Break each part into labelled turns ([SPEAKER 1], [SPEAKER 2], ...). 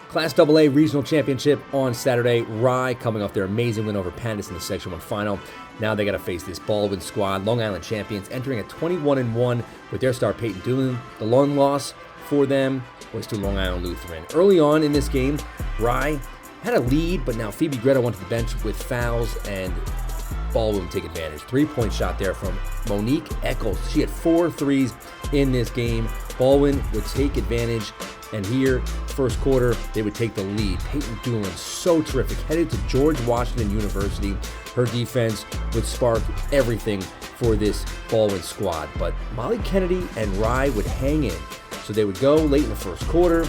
[SPEAKER 1] Class AA Regional Championship on Saturday. Rye coming off their amazing win over Pandas in the Section 1 final. Now they got to face this Baldwin squad, Long Island champions, entering at 21-1 with their star Payton Dulin. The lone loss for them was to Long Island Lutheran. Early on in this game, Rye had a lead, but now Phoebe Greta went to the bench with fouls, and Baldwin would take advantage. 3-point shot there from Monique Eccles. She had 4 threes in this game. Baldwin would take advantage, and here, first quarter, they would take the lead. Payton Dulin, so terrific. Headed to George Washington University. Her defense would spark everything for this Baldwin squad. But Molly Kennedy and Rye would hang in. So they would go late in the first quarter,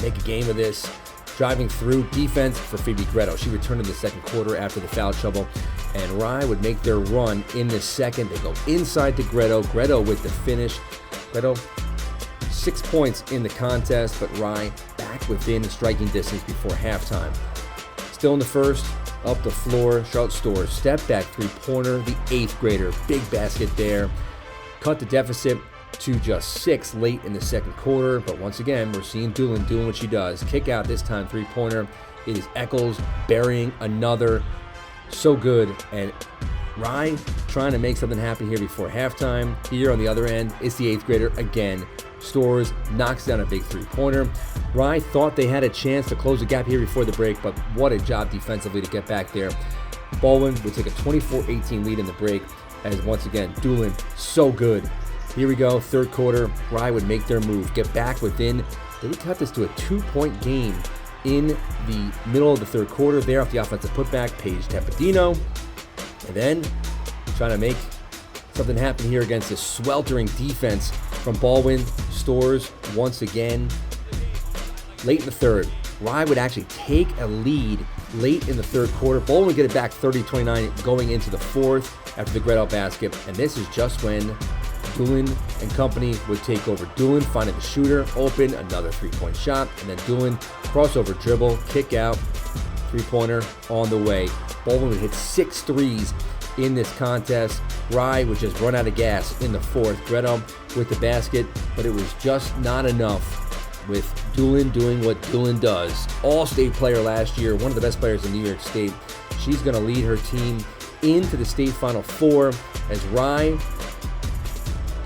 [SPEAKER 1] make a game of this, driving through defense for Phoebe Greta. She returned in the second quarter after the foul trouble, and Rye would make their run in the second. They go inside to Greta. Greta with the finish. Greta, 6 points in the contest, but Rye back within striking distance before halftime. Still in the first, up the floor, Charlotte Storrs, step back three-pointer, the 8th grader, big basket there. Cut the deficit to just 6 late in the second quarter, but once again, we're seeing Dulin doing what she does. Kick out this time, three-pointer. It is Eccles burying another. So good, and Rye trying to make something happen here before halftime. Here on the other end, it's the 8th grader again. Storrs knocks down a big three-pointer. Rye thought they had a chance to close the gap here before the break, but what a job defensively to get back there. Baldwin would take a 24-18 lead in the break, as once again, Dulin, so good. Here we go, third quarter. Rye would make their move, get back within. They would cut this to a 2-point game in the middle of the third quarter. There off the offensive putback, Paige Tapadino. And then trying to make something happen here against this sweltering defense from Baldwin. Storrs once again. Late in the third, Rye would actually take a lead late in the third quarter. Baldwin would get it back 30-29 going into the fourth after the Gretel basket. And this is just when Dulin and company would take over. Dulin finding the shooter open, another 3-point shot, and then Dulin crossover dribble, kick out, 3-pointer on the way. Baldwin would hit 6 threes in this contest. Rye would just run out of gas in the fourth. Greta with the basket, but it was just not enough with Dulin doing what Dulin does. All-state player last year, one of the best players in New York State. She's going to lead her team into the state Final Four as Rye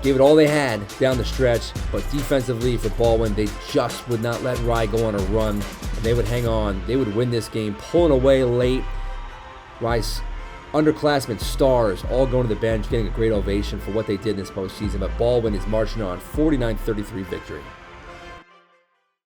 [SPEAKER 1] gave it all they had down the stretch, but defensively for Baldwin, they just would not let Rye go on a run, and they would hang on. They would win this game, pulling away late. Rye's underclassmen, stars, all going to the bench, getting a great ovation for what they did in this postseason, but Baldwin is marching on 49-33 victory.